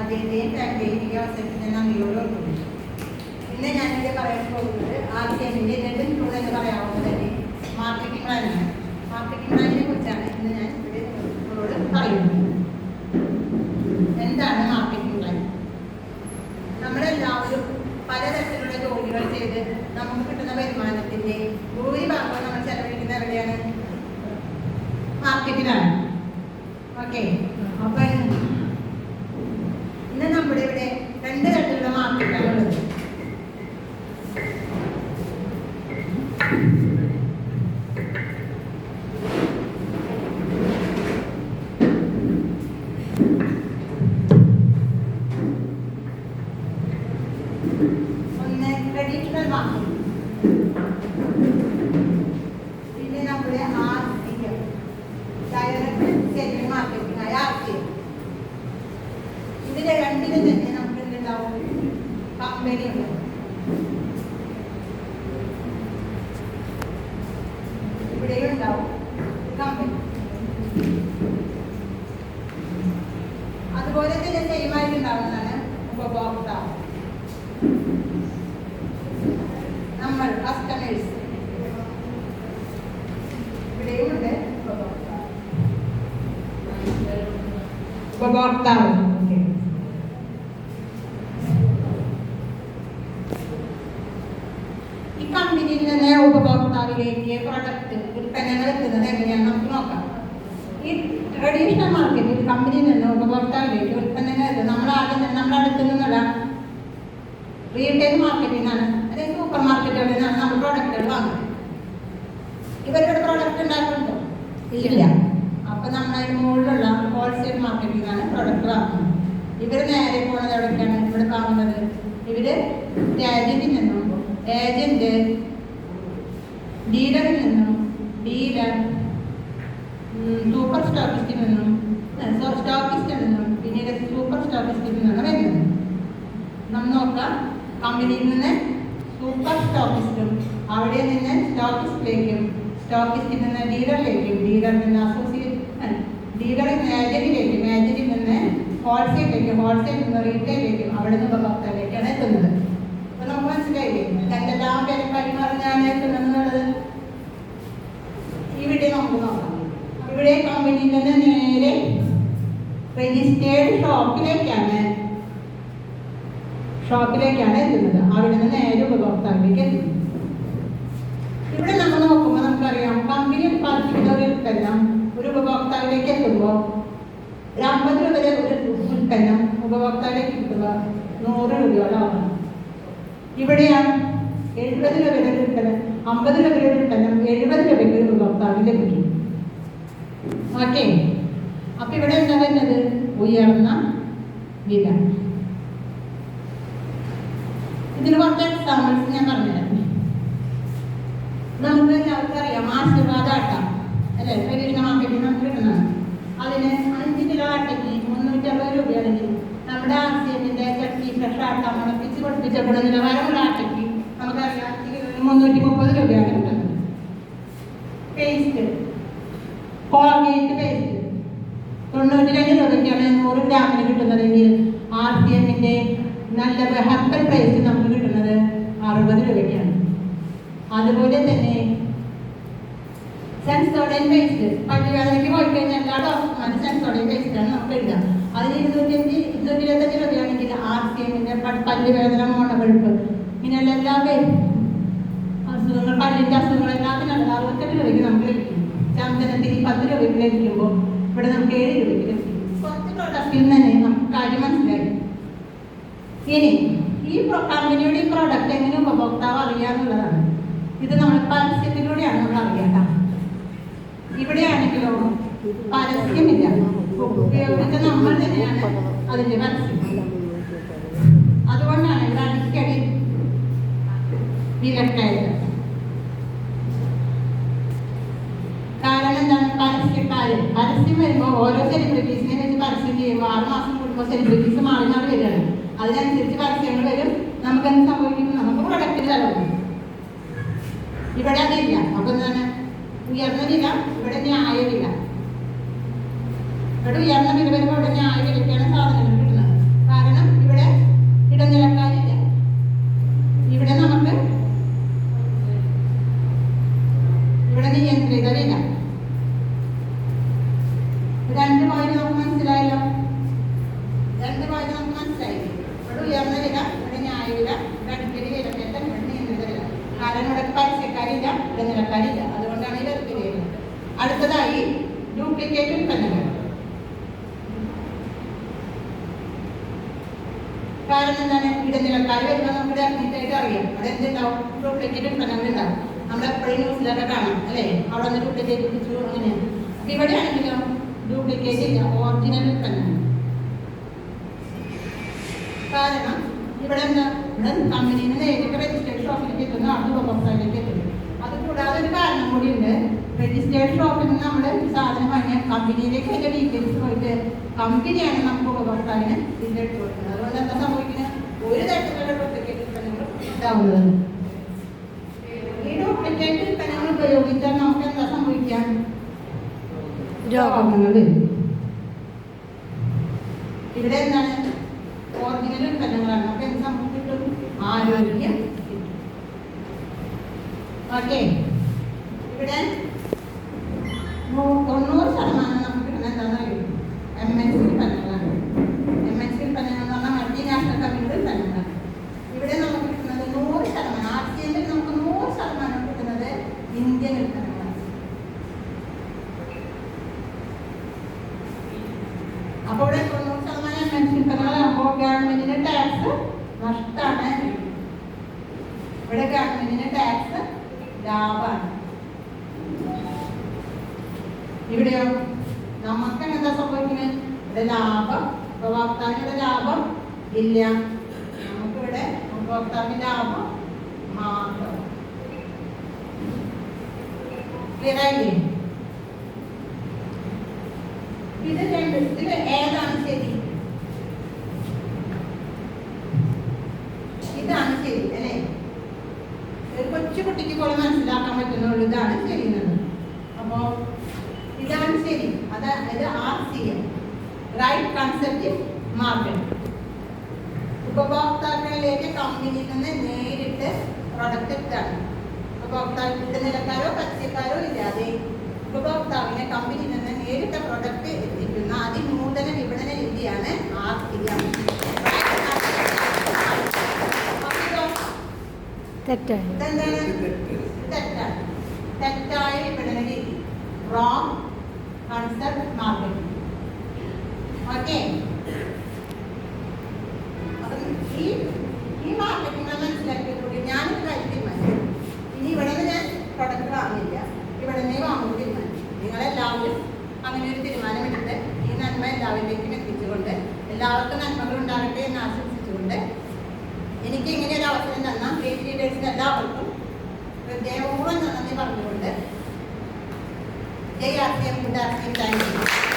ആദ്യത്തെയും രണ്ടിൻ്റെയും അവസരത്തിൽ ഞാൻ നന്ദിയോട് ഓർക്കുന്നു. ഇന്ന് ഞാനിവിടെ പറയാൻ പോകുന്നത് ആദ്യത്തിൻ്റെ രണ്ടും ടൂൾ എന്ന് പറയാവുന്നത് തന്നെ മാർക്കറ്റിംഗ് പ്ലാനാണ്. മാർക്കറ്റിംഗ് പ്ലാനിനെ കുറിച്ചാണ് ഇന്ന് ഞാൻ ഇവിടെ നിങ്ങളോട് പറയുന്നത്. എന്താണ് മാർക്കറ്റിംഗ് പ്ലാൻ? നമ്മളെല്ലാവരും പലതരത്തിലുള്ള ജോലികൾ ചെയ്ത് നമുക്ക് കിട്ടുന്ന വരുമാനത്തിൻ്റെ ഭൂരിഭാഗം നമ്മൾ ചെലവഴിക്കുന്ന എവിടെയാണ്? മാർക്കറ്റിലാണ്. ഓക്കെ, അപ്പം ഇന്ന് നമ്മുടെ ഇവിടെ രണ്ട് തരത്തിലുള്ള മാർക്കറ്റാണ് ഉള്ളത്. ഒന്ന് ട്രഡീഷണൽ മാർക്കറ്റ്, പിന്നെ നമ്മുടെ RCM ഡയറക്റ്റ് സെല്ലിംഗ് മാർക്കറ്റിംഗ് ആയ RCM. ഇതിലെ രണ്ടിനും തന്നെ നമുക്ക് എന്തുണ്ടാവും? കമ്പനി ഉണ്ടാവും. ഇവിടെയും ഉണ്ടാവും കമ്പനി. അതുപോലെ തന്നെ സെയിം ആയിട്ടുണ്ടാവുന്നതാണ് ഉപഭോക്താവ്, നമ്മൾ കസ്റ്റമേഴ്സ്. ഇവിടെയും ഉണ്ട് ഉപഭോക്താവ്. ഈ കമ്പനിയിൽ നിന്ന് ഉപഭോക്താവിലേക്ക് പ്രൊഡക്റ്റ് ഉൽപ്പന്നങ്ങൾ എത്തുന്നത് എങ്ങനെയാണെന്ന് നമുക്ക് നോക്കാം. ഈ ട്രഡീഷണൽ മാർക്കറ്റിൽ കമ്പനിയിൽ നിന്ന് ഉപഭോക്താവിലേക്ക് ഉൽപ്പന്നങ്ങൾ എത്തുന്നത് നമ്മൾ ആദ്യം തന്നെ നമ്മുടെ അടുത്ത് നിന്നുള്ള റീറ്റെയിൽ മാർക്കറ്റിൽ നിന്നാണ്, അതായത് സൂപ്പർ മാർക്കറ്റുകളിൽ നിന്നാണ് നമ്മൾ പ്രൊഡക്റ്റുകൾ വാങ്ങുന്നത്. ഇവരുടെ പ്രൊഡക്റ്റ് ഉണ്ടാക്കുന്നുണ്ടോ? ഇല്ല. അപ്പം നമ്മളതിന് മുകളിലുള്ള ഹോൾസെയിൽ മാർക്കറ്റിൽ നിന്നാണ് പ്രൊഡക്റ്റ് വാങ്ങുന്നത്. ഇവർ നേരെ പോകുന്നത് എവിടേക്കാണ്? ഇവിടെ വാങ്ങുന്നത് ഇവർ ഏജന്റിൽ നിന്നും, ഏജന്റ് ഡീലറിൽ നിന്നും, ഡീലർ സൂപ്പർ സ്റ്റോക്കിസ്റ്റിൽ നിന്നും, സ്റ്റോക്കിസ്റ്റിൽ നിന്നും, പിന്നീട് സൂപ്പർ സ്റ്റോക്കിസ്റ്റിൽ നിന്നാണ് വരുന്നത്. നമ്മൾ നോക്കാം, കമ്പനിയിൽ നിന്ന് സൂപ്പർ സ്റ്റോക്കിസ്റ്റും, അവിടെ നിന്ന് സ്റ്റോക്കിസ്റ്റിലേക്കും, സ്റ്റോക്കിസ്റ്റിൽ നിന്ന് ഡീലറിലേക്കും, ഡീലറിൽ നിന്ന് ഡീലറിൽ നിന്ന് ഏജന്റിലേക്കും, ഏജന്റിൽ നിന്ന് ഹോൾസെയിലേക്കും, ഹോൾസെയിൽ നിന്ന് റീറ്റെയിലേക്കും, അവിടെ നിന്ന് ഉപഭോക്താവിലേക്കാണ് എത്തുന്നത്. അപ്പൊ നമുക്ക് മനസ്സിലായില്ലേ എന്തെല്ലാം പേരും കൈമാറിഞ്ഞാണ് എത്തുന്നത്? ഇവിടെ നമുക്ക് നോക്കാം. ഇവിടെ കമ്പനിയിൽ നിന്ന് നേരെ രജിസ്റ്റേർഡ് ഷോപ്പിലേക്കാണ് എത്തുന്നത്. അവിടെ നിന്ന് നേരെ ഉപഭോക്താവിലേക്ക് എത്തുന്നത്. ഇവിടെ നമ്മൾ നോക്കുമ്പോൾ നമുക്കറിയാം, കമ്പനി ഉത്പാദിപ്പിക്കുന്ന ഒരു ഉൽപ്പന്നം ഒരു ഉപഭോക്താവിലേക്ക് എത്തുമ്പോൾ ഒരു 50 രൂപയുടെ ഒരു ഉൽപ്പന്നം ഉപഭോക്താവിലേക്ക് കിട്ടുക 100 രൂപയോളാവണം. ഇവിടെയാണ് 70 രൂപയുടെ ഒരു ഉൽപ്പന്നം, 50 രൂപയുടെ ഉൽപ്പന്നം 70 രൂപയ്ക്ക് ഉപഭോക്താവിന് ലഭിക്കും. ഓക്കെ, അപ്പൊ ഇവിടെ എന്താ വരുന്നത്? ഉയർന്ന വില. ഇതിന് കുറച്ച് എക്സാമ്പിൾസ് ഞാൻ പറഞ്ഞുതരാം. നമുക്ക് എല്ലാവർക്കും അറിയാം, ആശീർവാദ ആട്ട അല്ലെ, ട്രഡീഷണൽ മാർക്കറ്റിൽ നമുക്ക് കിട്ടുന്നതാണ്. അതിന് 5 കിലോ ആട്ടയ്ക്ക് 360 രൂപയാണെങ്കിൽ നമ്മുടെ RCMന്റെ ചട്ടി ഫ്രഷ് ആട്ട മുളപ്പിച്ച് പൊടിപ്പിച്ചപ്പെടുന്ന നിലവാരമുള്ള ആട്ടയ്ക്ക് നമുക്കറിയാം 330 രൂപയാണ് കിട്ടുന്നത്. പേസ്റ്റ്, കോൾഗേറ്റ് പേസ്റ്റ് 92 രൂപയ്ക്കാണ് 100 ഗ്രാമിന് കിട്ടുന്നതെങ്കിൽ RCMന്റെ നല്ല ഹെർബൽ പേസ്റ്റ് നമുക്ക് കിട്ടുന്നത് 60 രൂപയ്ക്കാണ്. അതുപോലെ തന്നെ സെൻസോഡൈൻ പേസ്റ്റ്, പല്ലുവേദനയ്ക്ക് പോയി കഴിഞ്ഞാൽ എല്ലാ ഡോക്ടർമാരും സെൻസോഡൈൻ പേസ്റ്റാണ് നമുക്ക് എഴുതാം. അതിന് 225 രൂപയാണെങ്കിൽ RCMന്റെ പല്ലുവേദന, മുണവെഴുപ്പ്, ഇങ്ങനെയുള്ള എല്ലാ അസുഖങ്ങൾ, പല്ലിൻ്റെ അസുഖങ്ങളെല്ലാത്തിനും 68 രൂപയ്ക്ക് നമുക്ക് ലഭിക്കും. ചന്ദനത്തിന് 10 രൂപയ്ക്ക് ലഭിക്കുമ്പോൾ ഇവിടെ നമുക്ക് 7 രൂപയ്ക്ക് ലഭിക്കും. കുറച്ച് പ്രൊഡക്റ്റിൽ തന്നെ നമുക്ക് കാര്യം മനസ്സിലായി. ഇനി ഈ കമ്പനിയുടെ ഈ പ്രോഡക്റ്റ് എങ്ങനെ ഉപഭോക്താവ് അറിയാന്നുള്ളതാണ്. ഇത് നമ്മൾ പരസ്യത്തിലൂടെയാണ് നമ്മൾ അറിയാം. ഇവിടെയാണെങ്കിലോ പരസ്യമില്ല, ഉപയോഗിച്ച നമ്മൾ തന്നെയാണ് അതിൻ്റെ പരസ്യം. അതുകൊണ്ടാണ് ഇവിടെ അടിക്കടി വിലക്കയറ്റം. കാരണം എന്താണ്? പരസ്യം വരുമ്പോൾ ഓരോ സെലിബ്രിറ്റീസിനെ വെച്ച് പരസ്യം ചെയ്യുമ്പോൾ 6 മാസം കൂടുമ്പോൾ സെലിബ്രിറ്റീസ് മാറി മാറി വരികയാണ്. അതിനനുസരിച്ച് പരസ്യങ്ങൾ വരും. നമുക്ക് എന്ത് സംഭവിക്കും? നമുക്ക് പ്രൊഡക്റ്റിന് വില കൊടുക്കും. ഇവിടെ അതില്ല. അപ്പൊ എന്താണ്? ഉയർന്ന വില, ഇവിടെ ന്യായവില. ഇവിടെ ഉയർന്ന വില വരുമ്പോൾ ഇവിടെ ന്യായവിലയ്ക്കാണ് സാധനങ്ങൾ കിട്ടുന്നത്. കാരണം കാരണം എന്താണ്, ഇടനിലക്കാർ വരുമ്പോൾ നമുക്ക് ഡെഫിനറ്റായിട്ട് അറിയാം അതെന്തുണ്ടാവും, ഡ്യൂപ്ലിക്കേറ്റ് ഉൽപ്പന്നങ്ങളുണ്ടാവും. നമ്മളെപ്പോഴും ന്യൂസിലൊക്കെ കാണാം അല്ലേ, അവിടെ നിന്ന് ഡ്യൂപ്ലിക്കേറ്റ് പിടിച്ചു അങ്ങനെയാണ്. അപ്പം ഇവിടെ ആണെങ്കിലോ ഡ്യൂപ്ലിക്കേറ്റ് ഇല്ല, ഒറിജിനൽ ഉൽപ്പന്നമാണ്. കാരണം ഇവിടെ എന്താ, ഇവിടെ കമ്പനിയിൽ നിന്ന് നേരിട്ട് രജിസ്റ്റേർഡ് ഷോപ്പിലേക്ക് എത്തുന്നു, അത് ഉപഭോക്താവിലേക്ക് എത്തുന്നു. അതുകൂടാതെ ഒരു കാരണം കൂടിയുണ്ട്, രജിസ്റ്റേർഡ് ഷോപ്പിൽ നിന്ന് നമ്മൾ സാധനം വാങ്ങിയാൽ കമ്പനിയിലേക്ക് അതിൻ്റെ ഡീറ്റെയിൽസ് പോയിട്ട് കമ്പനിയാണ് നമുക്ക് ഉപഭോക്താവിന് ഇതിൻ്റെ ഇട്ട് കൊടുക്കുന്നത്. അതുകൊണ്ട് എന്താ സംഭവിക്കുന്നത്, ഒരു തരത്തിലുള്ള ഡ്യൂപ്ലിക്കേറ്റ് ഉൽപ്പന്നങ്ങളും ഉണ്ടാവുന്നത്. ഈ ഡ്യൂപ്ലിക്കേറ്റ് ഉൽപ്പന്നങ്ങൾ ഉപയോഗിച്ചാൽ നമുക്ക് എന്താ സംഭവിക്കാം, രോഗങ്ങൾ വരും. ഇവിടെ എന്താണ്, ഒറിജിനൽ ഉൽപ്പന്നങ്ങളാണ്, നമുക്ക് എന്ത് സംഭവിച്ചിട്ടും ആരോഗ്യം കിട്ടും. ഓക്കെ, ഇവിടെ 90% നമുക്ക് കിട്ടുന്നത് എന്താണെന്ന് അറിയും, MNC ഉൽപ്പന്നങ്ങളാണ്. MNC ഉൽപ്പന്നങ്ങൾ എന്ന് പറഞ്ഞാൽ മൾട്ടിനാഷണൽ കമ്പനിയുടെ ഉൽപ്പന്നങ്ങളാണ്. ഇവിടെ നമുക്ക് കിട്ടുന്നത് 100%, RCL നമുക്ക് 100% കിട്ടുന്നത് ഇന്ത്യൻ ഉൽപ്പന്നങ്ങളാണ്. അപ്പോൾ ഇവിടെ 90% MNC ഉൽപ്പന്നങ്ങളാകുമ്പോൾ ഗവൺമെന്റിന് ടാക്സ് നഷ്ടമാണ്. ഇവിടെ ഗവൺമെന്റിന് ടാക്സ് ലാഭമാണ്. ഇവിടെയോ നമുക്ക് എന്താ സംഭവിക്കുന്നത്, ഇവിടെ ലാഭം, ഉപഭോക്താവിനുള്ള ലാഭം ഇല്ല, നമുക്കിവിടെ ഉപഭോക്താവിന്റെ ലാഭം മാത്രം. ക്ലിയർ ആയില്ലേ? ഇതിൽ ഏതാണ് ശരി, ഇതാണ് ശരി അല്ലേ, ഒരു കൊച്ചു കുട്ടിക്ക് പോലും മനസ്സിലാക്കാൻ പറ്റുന്നുള്ളൂ ഇതാണ് ശരിയെന്നത്. അപ്പോൾ ഇതാണ് ശരി, അതായത് RCM, റൈറ്റ് കൺസെപ്റ്റ് മാർക്കറ്റ്. ഉപഭോക്താക്കളിലേക്ക് കമ്പനിയിൽ നിന്ന് നേരിട്ട് പ്രൊഡക്റ്റ് എത്താണ്. ഉപഭോക്താക്കളുടെ നിലക്കാരോ പരസ്യക്കാരോ ഇല്ലാതെ ഉപഭോക്താവിനെ കമ്പനിയിൽ നിന്ന് നേരിട്ട് പ്രൊഡക്റ്റ് എത്തിക്കുന്ന അതിനൂതന വിപണന രീതിയാണ് RCM. തെറ്റായ വിപണന രീതി, റോങ് കൺസെപ്റ്റ് മാർക്കറ്റിംഗ്. ഓക്കെ, അപ്പം ഈ മാർക്കറ്റിംഗ് മനസ്സിലാക്കിയതോടെ ഞാനൊരു കാര്യം തീരുമാനിച്ചു, ഇനി ഇവിടെ നിന്ന് ഞാൻ പ്രൊഡക്റ്റ് വാങ്ങില്ല, ഇവിടെ നിന്ന് വാങ്ങുന്ന തീരുമാനിച്ചു. നിങ്ങളെല്ലാവരും അങ്ങനെ ഒരു തീരുമാനമെടുത്ത് ഈ നന്മ എല്ലാവരിലേക്കും എത്തിച്ചുകൊണ്ട് എല്ലാവർക്കും നന്മകൾ ഉണ്ടാകട്ടെ എന്ന് ആശംസിച്ചുകൊണ്ട് എനിക്ക് ഇങ്ങനെ ഒരു അവസരം തന്ന ഗ്രേറ്റ് ലീഡേഴ്സിന് എല്ലാവർക്കും ഹൃദയപൂർവ്വം നന്ദി പറഞ്ഞുകൊണ്ട് ജയ് RCM, good RCM, thank you.